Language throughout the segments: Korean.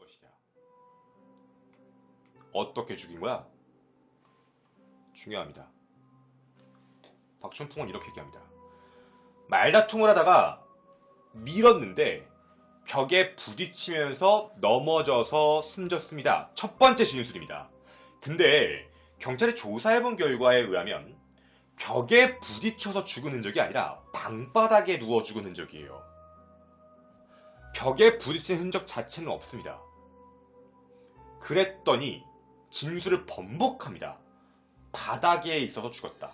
것이냐? 어떻게 죽인 거야? 중요합니다. 박춘풍은 이렇게 얘기합니다. 말다툼을 하다가 밀었는데 벽에 부딪히면서 넘어져서 숨졌습니다. 첫 번째 진술입니다. 근데 경찰이 조사해본 결과에 의하면 벽에 부딪혀서 죽은 흔적이 아니라 방바닥에 누워 죽은 흔적이에요. 벽에 부딪힌 흔적 자체는 없습니다. 그랬더니 진술을 번복합니다. 바닥에 있어서 죽었다.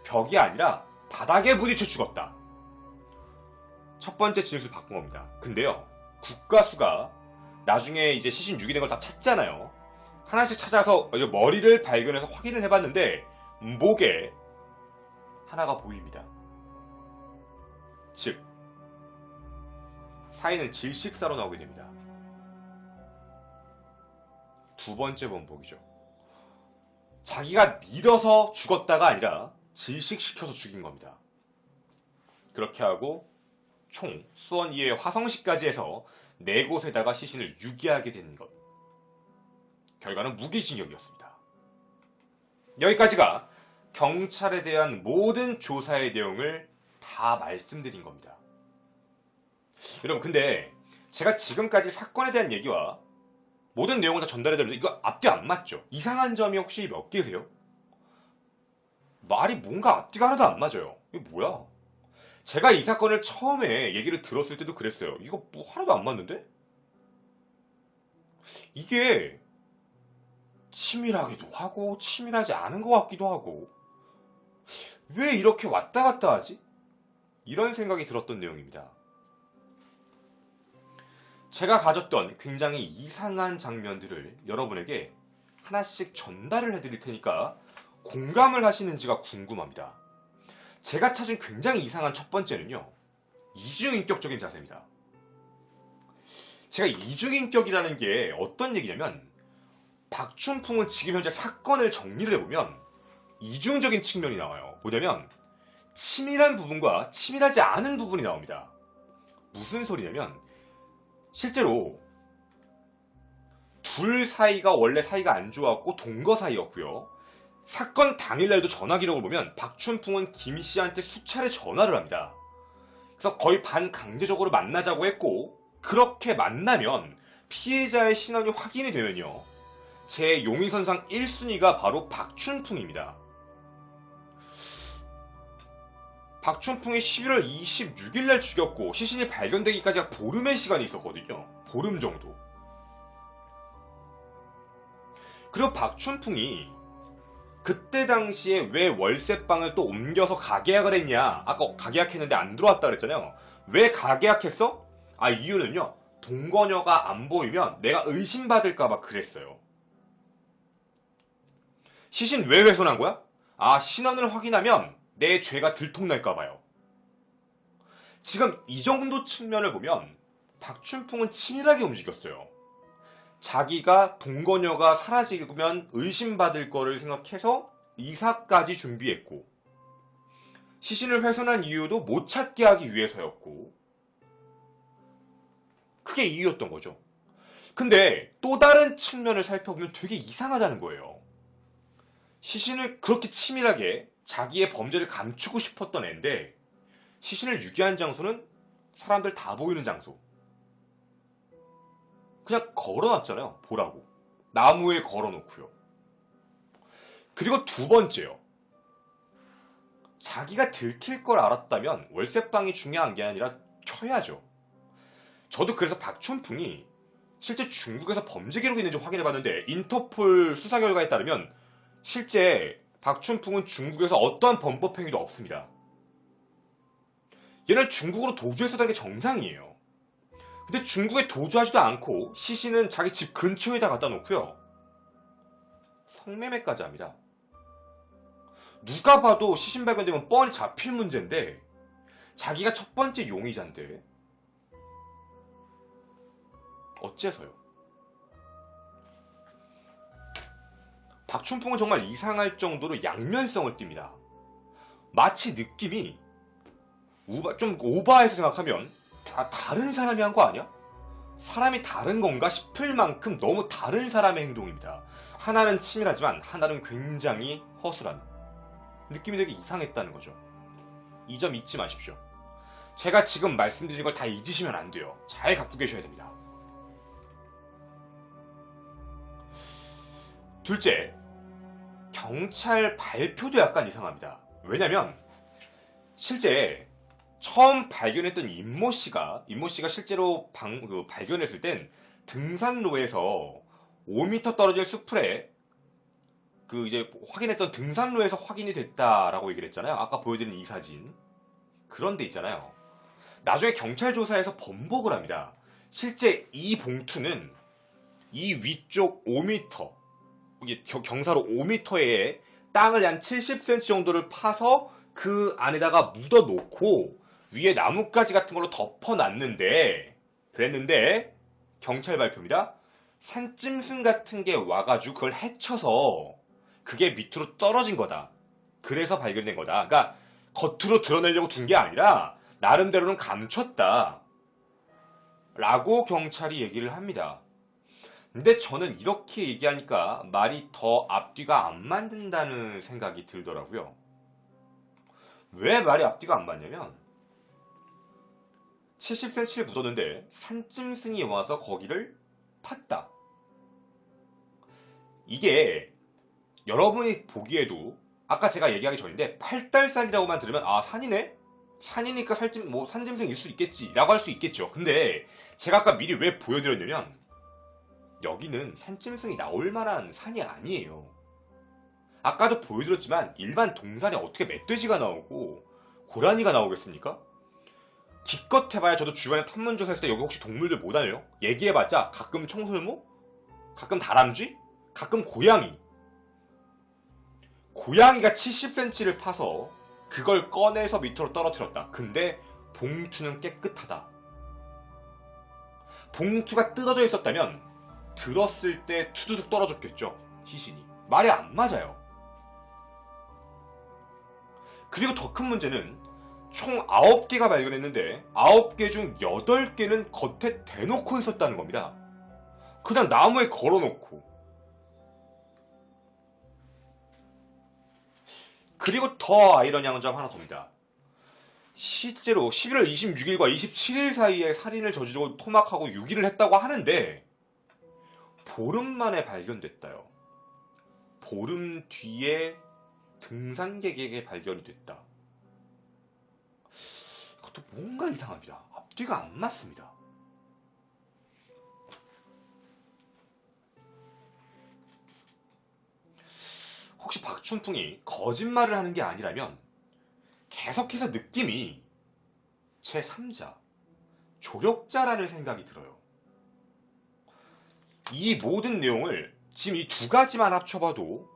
벽이 아니라 바닥에 부딪혀 죽었다. 첫 번째 진술 바꾼 겁니다. 근데요, 국가수가 나중에 이제 시신 유기된 걸 다 찾잖아요. 하나씩 찾아서 머리를 발견해서 확인을 해봤는데 목에 하나가 보입니다. 즉, 사인은 질식사로 나오게 됩니다. 두 번째 번복이죠. 자기가 밀어서 죽었다가 아니라 질식시켜서 죽인 겁니다. 그렇게 하고 총 수원 이외 화성시까지 해서 4곳에다가 시신을 유기하게 된 것. 결과는 무기징역이었습니다. 여기까지가 경찰에 대한 모든 조사의 내용을 다 말씀드린 겁니다. 여러분, 근데 제가 지금까지 사건에 대한 얘기와 모든 내용을 다 전달해드렸는데 이거 앞뒤 안 맞죠? 이상한 점이 혹시 몇 개세요? 말이 뭔가 앞뒤가 하나도 안 맞아요. 이거 뭐야? 제가 이 사건을 처음에 얘기를 들었을 때도 그랬어요. 이거 뭐 하나도 안 맞는데? 이게 치밀하기도 하고 치밀하지 않은 것 같기도 하고 왜 이렇게 왔다 갔다 하지? 이런 생각이 들었던 내용입니다. 제가 가졌던 굉장히 이상한 장면들을 여러분에게 하나씩 전달을 해드릴 테니까 공감을 하시는지가 궁금합니다. 제가 찾은 굉장히 이상한 첫 번째는요, 이중인격적인 자세입니다. 제가 이중인격이라는 게 어떤 얘기냐면, 박춘풍은 지금 현재 사건을 정리를 해보면 이중적인 측면이 나와요. 뭐냐면 치밀한 부분과 치밀하지 않은 부분이 나옵니다. 무슨 소리냐면 실제로 둘 사이가 원래 사이가 안 좋았고 동거 사이였고요. 사건 당일날도 전화 기록을 보면 박춘풍은 김 씨한테 수차례 전화를 합니다. 그래서 거의 반강제적으로 만나자고 했고, 그렇게 만나면 피해자의 신원이 확인이 되면요, 제 용의선상 1순위가 바로 박춘풍입니다. 박춘풍이 11월 26일날 죽였고 시신이 발견되기까지가 보름의 시간이 있었거든요. 보름 정도. 그리고 박춘풍이 그때 당시에 왜 월세방을 또 옮겨서 가계약을 했냐. 아까 가계약했는데 안 들어왔다 그랬잖아요. 왜 가계약했어? 이유는요, 동거녀가 안 보이면 내가 의심받을까봐 그랬어요. 시신 왜 훼손한 거야? 신원을 확인하면 내 죄가 들통날까봐요. 지금 이 정도 측면을 보면 박춘풍은 치밀하게 움직였어요. 자기가 동거녀가 사라지면 의심받을 거를 생각해서 이사까지 준비했고, 시신을 훼손한 이유도 못 찾게 하기 위해서였고, 그게 이유였던 거죠. 근데 또 다른 측면을 살펴보면 되게 이상하다는 거예요. 시신을 그렇게 치밀하게 자기의 범죄를 감추고 싶었던 애인데 시신을 유기한 장소는 사람들 다 보이는 장소. 그냥 걸어놨잖아요. 보라고. 나무에 걸어놓고요. 그리고 두 번째요. 자기가 들킬 걸 알았다면 월세방이 중요한 게 아니라 쳐야죠. 저도 그래서 박춘풍이 실제 중국에서 범죄 기록이 있는지 확인해봤는데 인터폴 수사 결과에 따르면 실제 박춘풍은 중국에서 어떠한 범법 행위도 없습니다. 얘는 중국으로 도주했었다는 게 정상이에요. 근데 중국에 도주하지도 않고 시신은 자기 집 근처에다 갖다 놓고요, 성매매까지 합니다. 누가 봐도 시신 발견되면 뻔히 잡힐 문제인데 자기가 첫 번째 용의자인데 어째서요? 박춘풍은 정말 이상할 정도로 양면성을 띱니다. 마치 느낌이 좀 오버해서 생각하면 다 다른 사람이 한 거 아니야? 사람이 다른 건가 싶을 만큼 너무 다른 사람의 행동입니다. 하나는 치밀하지만 하나는 굉장히 허술한 느낌이 되게 이상했다는 거죠. 이 점 잊지 마십시오. 제가 지금 말씀드린 걸 다 잊으시면 안 돼요. 잘 갖고 계셔야 됩니다. 둘째, 경찰 발표도 약간 이상합니다. 왜냐면 실제 처음 발견했던 임모 씨가 실제로 발견했을 땐 등산로에서 5m 떨어진 수풀에 이제 확인했던 등산로에서 확인이 됐다라고 얘기를 했잖아요. 아까 보여드린 이 사진. 그런데 있잖아요. 나중에 경찰 조사에서 번복을 합니다. 실제 이 봉투는 이 위쪽 5m, 경사로 5m의 땅을 한 70cm 정도를 파서 그 안에다가 묻어놓고 위에 나뭇가지 같은 걸로 덮어놨는데, 그랬는데 경찰 발표입니다. 산짐승 같은 게 와가지고 그걸 헤쳐서 그게 밑으로 떨어진 거다. 그래서 발견된 거다. 그러니까 겉으로 드러내려고 둔 게 아니라 나름대로는 감췄다. 라고 경찰이 얘기를 합니다. 근데 저는 이렇게 얘기하니까 말이 더 앞뒤가 안 맞는다는 생각이 들더라고요. 왜 말이 앞뒤가 안 맞냐면 70cm를 묻었는데 산짐승이 와서 거기를 팠다. 이게 여러분이 보기에도 아까 제가 얘기하기 전인데 팔달산이라고만 들으면 아 산이네? 산이니까 산짐승일 수 있겠지 라고 할 수 있겠죠. 근데 제가 아까 미리 왜 보여드렸냐면 여기는 산짐승이 나올 만한 산이 아니에요. 아까도 보여드렸지만 일반 동산에 어떻게 멧돼지가 나오고 고라니가 나오겠습니까? 기껏 해봐야 저도 주변에 탐문조사했을 때 여기 혹시 동물들 못 다녀요? 얘기해봤자 가끔 청설모? 가끔 다람쥐? 가끔 고양이. 고양이가 70cm를 파서 그걸 꺼내서 밑으로 떨어뜨렸다. 근데 봉투는 깨끗하다. 봉투가 뜯어져 있었다면 들었을 때 투두둑 떨어졌겠죠. 시신이. 말이 안 맞아요. 그리고 더 큰 문제는 총 9개가 발견했는데 9개 중 8개는 겉에 대놓고 있었다는 겁니다. 그냥 나무에 걸어놓고. 그리고 더 아이러니한 점 하나 더입니다. 실제로 11월 26일과 27일 사이에 살인을 저지르고 토막하고 유기를 했다고 하는데 보름 만에 발견됐다요. 보름 뒤에 등산객에게 발견이 됐다. 이것도 뭔가 이상합니다. 앞뒤가 안 맞습니다. 혹시 박춘풍이 거짓말을 하는 게 아니라면 계속해서 느낌이 제3자, 조력자라는 생각이 들어요. 이 모든 내용을 지금 이 두 가지만 합쳐봐도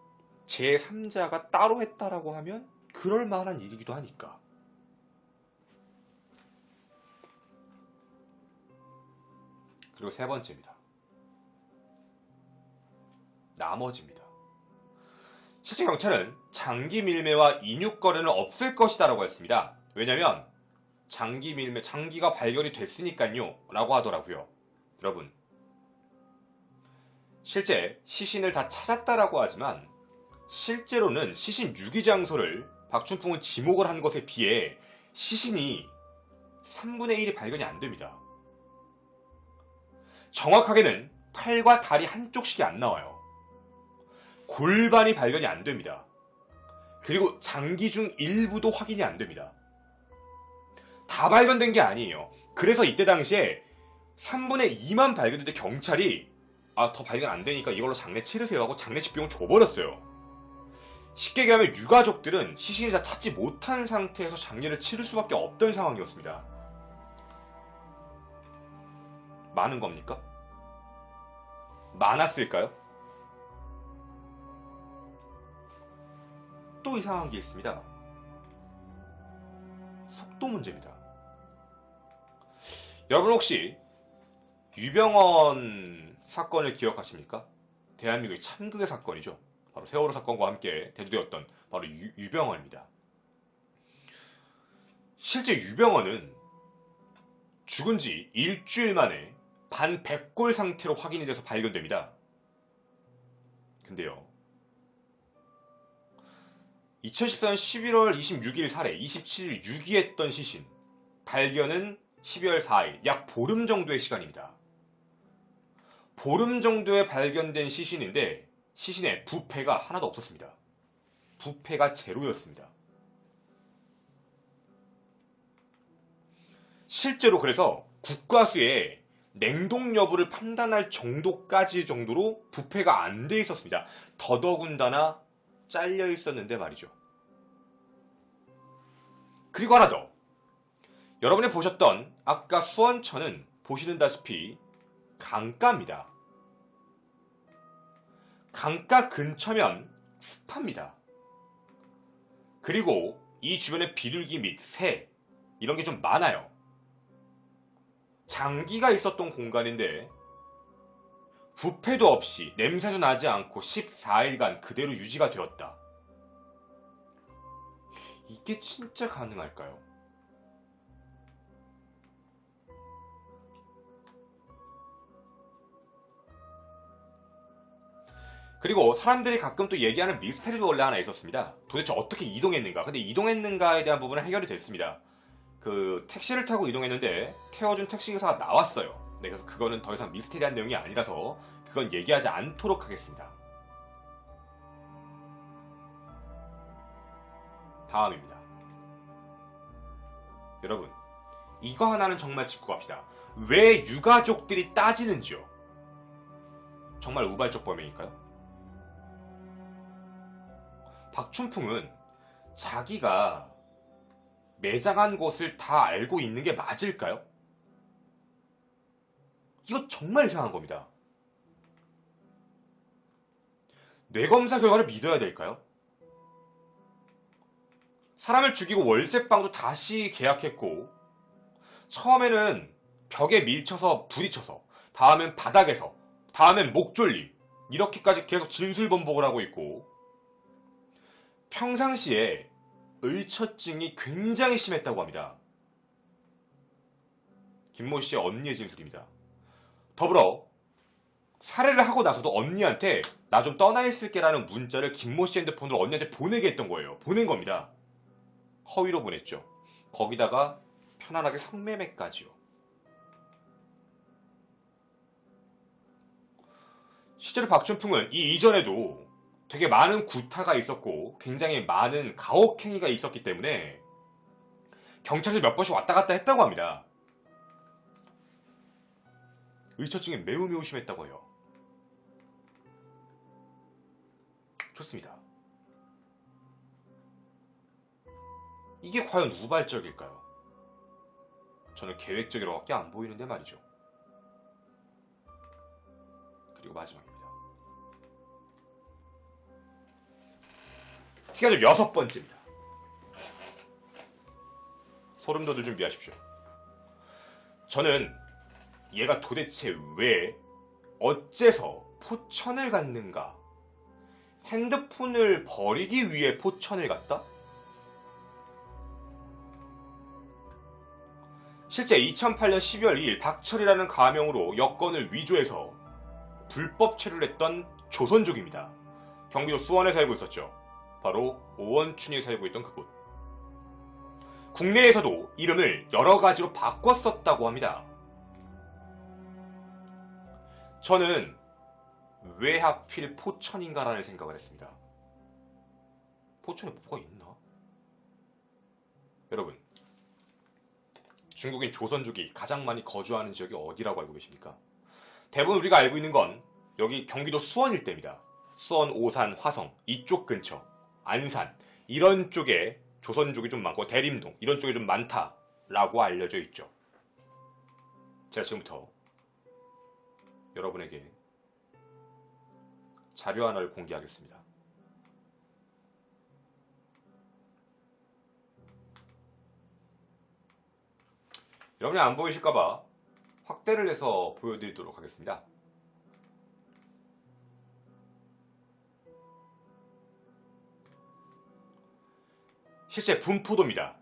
제3자가 따로 했다라고 하면 그럴 만한 일이기도 하니까. 그리고 세 번째입니다. 나머지입니다. 실제 경찰은 장기 밀매와 인육 거래는 없을 것이다라고 했습니다. 왜냐면 장기가 발견이 됐으니까요 라고 하더라고요. 여러분, 실제 시신을 다 찾았다라고 하지만 실제로는 시신 유기 장소를 박춘풍은 지목을 한 것에 비해 시신이 3분의 1이 발견이 안 됩니다. 정확하게는 팔과 다리 한쪽씩이 안 나와요. 골반이 발견이 안 됩니다. 그리고 장기 중 일부도 확인이 안 됩니다. 다 발견된 게 아니에요. 그래서 이때 당시에 3분의 2만 발견됐는데 경찰이 더 발견 안 되니까 이걸로 장례 치르세요 하고 장례식 비용 줘버렸어요. 쉽게 얘기하면 유가족들은 시신을 다 찾지 못한 상태에서 장례를 치를 수밖에 없던 상황이었습니다. 많은 겁니까? 많았을까요? 또 이상한 게 있습니다. 속도 문제입니다. 여러분 혹시 유병언 사건을 기억하십니까? 대한민국의 참극의 사건이죠. 바로 세월호 사건과 함께 대두되었던 바로 유병언입니다. 실제 유병언은 죽은 지 일주일 만에 반백골 상태로 확인이 돼서 발견됩니다. 근데요, 2014년 11월 26일 살해, 27일 유기했던 시신, 발견은 12월 4일, 약 보름 정도의 시간입니다. 보름 정도에 발견된 시신인데 시신에 부패가 하나도 없었습니다. 부패가 제로였습니다. 실제로 그래서 국과수에 냉동 여부를 판단할 정도로 부패가 안 돼 있었습니다. 더더군다나 잘려 있었는데 말이죠. 그리고 하나 더. 여러분이 보셨던 아까 수원천은 보시는다시피 강가입니다. 강가 근처면 습합니다. 그리고 이 주변에 비둘기 및 새 이런 게 좀 많아요. 장기가 있었던 공간인데 부패도 없이 냄새도 나지 않고 14일간 그대로 유지가 되었다. 이게 진짜 가능할까요? 그리고 사람들이 가끔 또 얘기하는 미스테리도 원래 하나 있었습니다. 도대체 어떻게 이동했는가? 근데 이동했는가에 대한 부분은 해결이 됐습니다. 그 택시를 타고 이동했는데 태워준 택시기사가 나왔어요. 네, 그래서 그거는 더 이상 미스테리한 내용이 아니라서 그건 얘기하지 않도록 하겠습니다. 다음입니다. 여러분, 이거 하나는 정말 짚고 갑시다. 왜 유가족들이 따지는지요? 정말 우발적 범행일까요? 박춘풍은 자기가 매장한 곳을 다 알고 있는 게 맞을까요? 이거 정말 이상한 겁니다. 뇌검사 결과를 믿어야 될까요? 사람을 죽이고 월세방도 다시 계약했고, 처음에는 벽에 밀쳐서 부딪혀서, 다음엔 바닥에서, 다음엔 목졸림, 이렇게까지 계속 진술번복을 하고 있고, 평상시에 의처증이 굉장히 심했다고 합니다. 김모 씨의 언니의 진술입니다. 더불어 살해를 하고 나서도 언니한테 나 좀 떠나 있을게 라는 문자를 김모 씨 핸드폰으로 언니한테 보내게 했던 거예요. 보낸 겁니다. 허위로 보냈죠. 거기다가 편안하게 성매매까지요. 실제로 박춘풍은 이 이전에도 되게 많은 구타가 있었고 굉장히 많은 가혹행위가 있었기 때문에 경찰서 몇 번씩 왔다 갔다 했다고 합니다. 의처증이 매우 심했다고 해요. 좋습니다. 이게 과연 우발적일까요? 저는 계획적이라고밖에 안 보이는데 말이죠. 그리고 마지막입니다. 스케줄 6번째입니다. 소름 돋을 준비하십시오. 저는 얘가 도대체 왜, 어째서 포천을 갔는가? 핸드폰을 버리기 위해 포천을 갔다? 실제 2008년 12월 2일 박철이라는 가명으로 여권을 위조해서 불법 체류를 했던 조선족입니다. 경기도 수원에 살고 있었죠. 바로 오원춘이 살고 있던 그곳. 국내에서도 이름을 여러 가지로 바꿨었다고 합니다. 저는 왜 하필 포천인가라는 생각을 했습니다. 포천에 뭐가 있나? 여러분, 중국인 조선족이 가장 많이 거주하는 지역이 어디라고 알고 계십니까? 대부분 우리가 알고 있는 건 여기 경기도 수원 일대입니다. 수원, 오산, 화성 이쪽 근처, 안산 이런 쪽에 조선족이 좀 많고 대림동 이런 쪽에 좀 많다라고 알려져 있죠. 제가 지금부터 여러분에게 자료 하나를 공개하겠습니다. 여러분이 안 보이실까봐 확대를 해서 보여드리도록 하겠습니다. 실제 분포도입니다.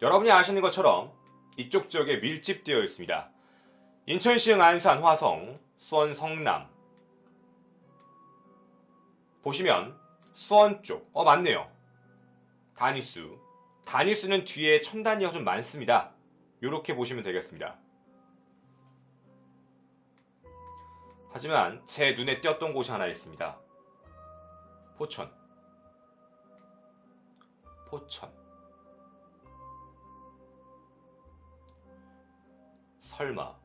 여러분이 아시는 것처럼 이쪽 지역에 밀집되어 있습니다. 인천 시흥 안산 화성, 수원 성남. 보시면 수원 쪽, 맞네요. 단위수. 단위수는 뒤에 천 단위가 좀 많습니다. 이렇게 보시면 되겠습니다. 하지만 제 눈에 띄었던 곳이 하나 있습니다. 포천. 설마.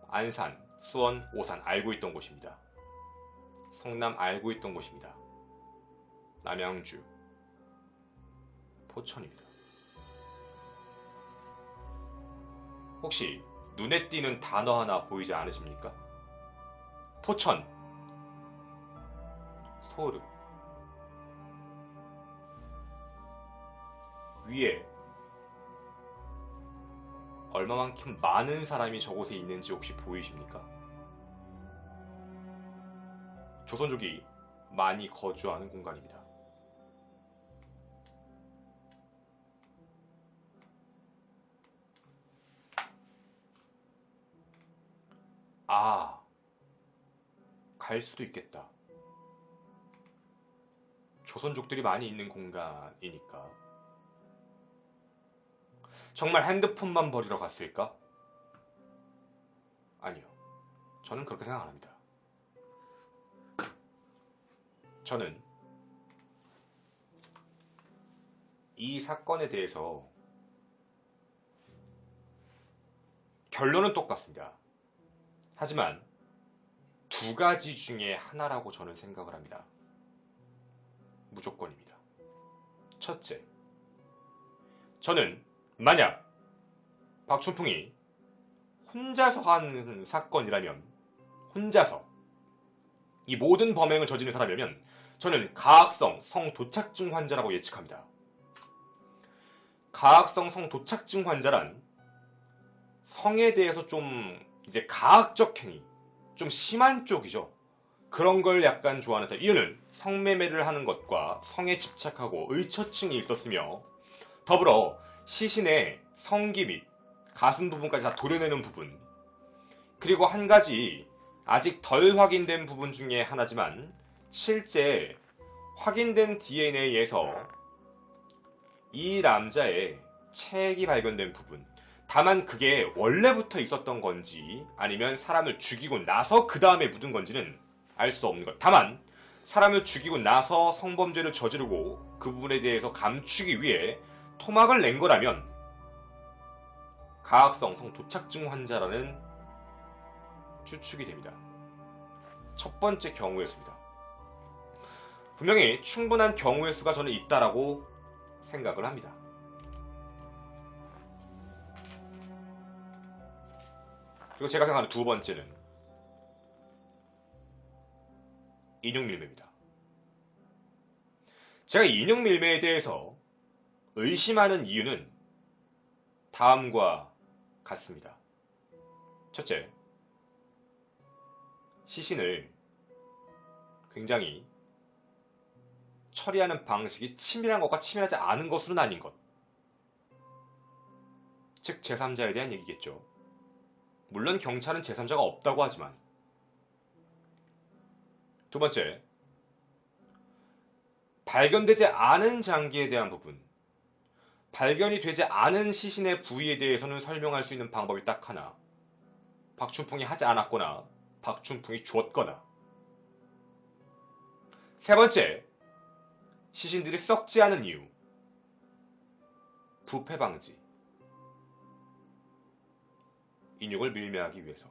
안산, 수원, 오산 알고 있던 곳입니다. 성남 알고 있던 곳입니다. 남양주, 포천입니다. 혹시 눈에 띄는 단어 하나 보이지 않으십니까? 포천, 소름. 위에 얼마만큼 많은 사람이 저곳에 있는지 혹시 보이십니까? 조선족이 많이 거주하는 공간입니다. 갈 수도 있겠다. 조선족들이 많이 있는 공간이니까. 정말 핸드폰만 버리러 갔을까? 아니요. 저는 그렇게 생각 안 합니다. 저는 이 사건에 대해서 결론은 똑같습니다. 하지만 두 가지 중에 하나라고 저는 생각을 합니다. 무조건입니다. 첫째, 저는 만약 박춘풍이 혼자서 한 사건이라면, 혼자서 이 모든 범행을 저지른 사람이라면 저는 가학성 성도착증 환자라고 예측합니다. 가학성 성도착증 환자란 성에 대해서 좀 이제 가학적 행위, 좀 심한 쪽이죠. 그런 걸 약간 좋아하는 타입. 이유는 성매매를 하는 것과 성에 집착하고 의처증이 있었으며, 더불어 시신의 성기 및 가슴 부분까지 다 도려내는 부분, 그리고 한 가지 아직 덜 확인된 부분 중에 하나지만 실제 확인된 DNA에서 이 남자의 체액이 발견된 부분, 다만 그게 원래부터 있었던 건지 아니면 사람을 죽이고 나서 그 다음에 묻은 건지는 알 수 없는 것. 다만 사람을 죽이고 나서 성범죄를 저지르고 그 부분에 대해서 감추기 위해 토막을 낸 거라면 가학성 성도착증 환자라는 추측이 됩니다. 첫 번째 경우의 수입니다. 분명히 충분한 경우의 수가 저는 있다라고 생각을 합니다. 그리고 제가 생각하는 두 번째는 인육밀매입니다. 제가 인육밀매에 대해서 의심하는 이유는 다음과 같습니다. 첫째, 시신을 굉장히 처리하는 방식이 치밀한 것과 치밀하지 않은 것으로 나뉜 것. 즉 제3자에 대한 얘기겠죠. 물론 경찰은 제3자가 없다고 하지만. 두 번째, 발견되지 않은 장기에 대한 부분. 발견이 되지 않은 시신의 부위에 대해서는 설명할 수 있는 방법이 딱 하나. 박춘풍이 하지 않았거나 박춘풍이 주었거나. 세 번째, 시신들이 썩지 않은 이유. 부패 방지. 인육을 밀매하기 위해서.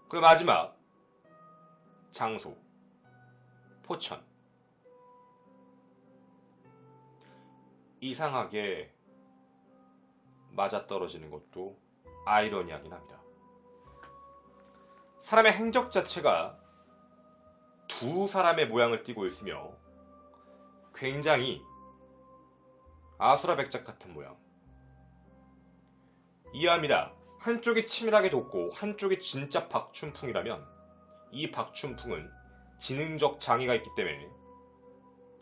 그리고 마지막, 장소. 포천. 이상하게 맞아떨어지는 것도 아이러니하긴 합니다. 사람의 행적 자체가 두 사람의 모양을 띠고 있으며 굉장히 아수라백작 같은 모양. 이해합니다. 한쪽이 치밀하게 돕고 한쪽이 진짜 박춘풍이라면 이 박춘풍은 지능적 장애가 있기 때문에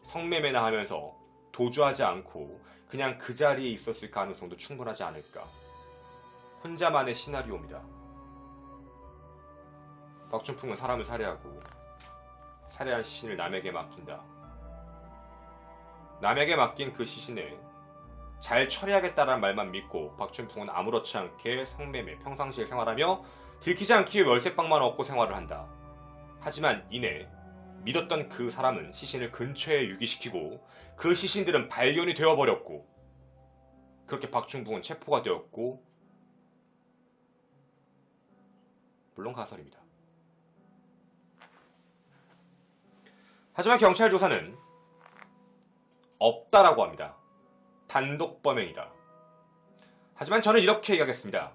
성매매나 하면서 도주하지 않고 그냥 그 자리에 있었을 가능성도 충분하지 않을까. 혼자만의 시나리오입니다. 박춘풍은 사람을 살해하고 살해한 시신을 남에게 맡긴다. 남에게 맡긴 그 시신을 잘 처리하겠다는 말만 믿고 박춘풍은 아무렇지 않게 성매매, 평상시에 생활하며 들키지 않기 위해 월세방만 얻고 생활을 한다. 하지만 이내 믿었던 그 사람은 시신을 근처에 유기시키고 그 시신들은 발견이 되어버렸고 그렇게 박춘풍은 체포가 되었고 물론 가설입니다. 하지만 경찰 조사는 없다라고 합니다. 단독 범행이다. 하지만 저는 이렇게 얘기하겠습니다.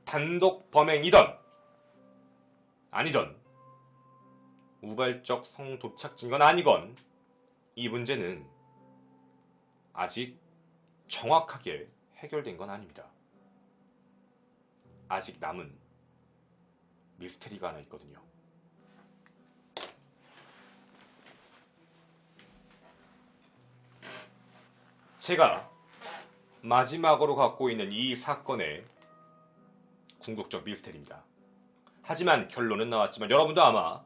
단독 범행이던 아니던 우발적 성도착증이건 아니건 이 문제는 아직 정확하게 해결된 건 아닙니다. 아직 남은 미스테리가 하나 있거든요. 제가 마지막으로 갖고 있는 이 사건의 궁극적 미스테리입니다. 하지만 결론은 나왔지만 여러분도 아마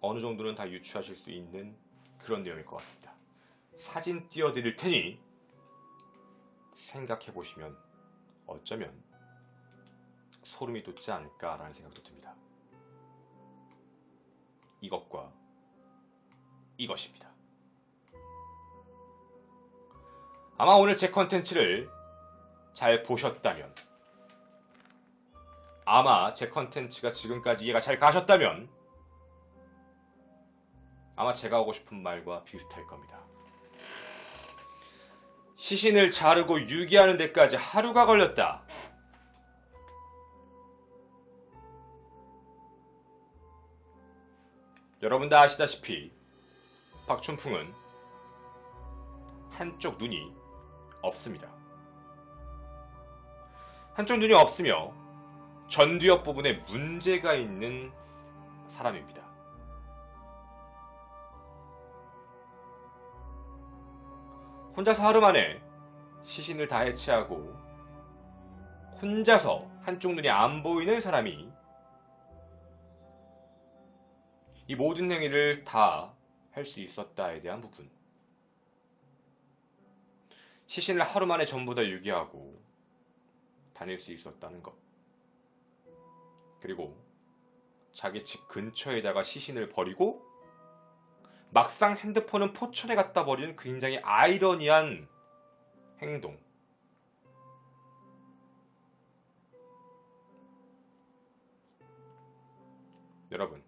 어느 정도는 다 유추하실 수 있는 그런 내용일 것 같습니다. 사진 띄워드릴 테니 생각해보시면 어쩌면 소름이 돋지 않을까라는 생각도 듭니다. 이것과 이것입니다. 아마 오늘 제 컨텐츠를 잘 보셨다면, 아마 제 컨텐츠가 지금까지 이해가 잘 가셨다면 아마 제가 하고 싶은 말과 비슷할 겁니다. 시신을 자르고 유기하는 데까지 하루가 걸렸다. 여러분 다 아시다시피 박춘풍은 한쪽 눈이 없습니다. 한쪽 눈이 없으며 전두엽 부분에 문제가 있는 사람입니다. 혼자서 하루 만에 시신을 다 해체하고 혼자서 한쪽 눈이 안 보이는 사람이 이 모든 행위를 다 할 수 있었다에 대한 부분, 시신을 하루 만에 전부 다 유기하고 다닐 수 있었다는 것, 그리고 자기 집 근처에다가 시신을 버리고 막상 핸드폰은 포천에 갖다 버리는 굉장히 아이러니한 행동. 여러분,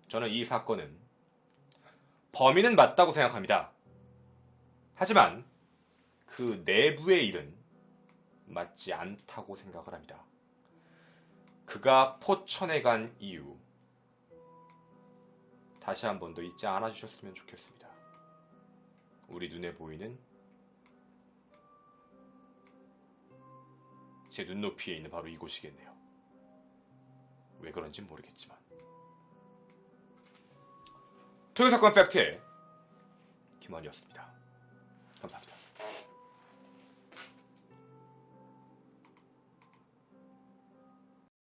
저는 이 사건은 범인은 맞다고 생각합니다. 하지만 그 내부의 일은 맞지 않다고 생각을 합니다. 그가 포천에 간 이유, 다시 한 번 더 잊지 않아 주셨으면 좋겠습니다. 우리 눈에 보이는 제 눈높이에 있는 바로 이곳이겠네요. 왜 그런진 모르겠지만. 토요사건 팩트의 김환이었습니다. 감사합니다.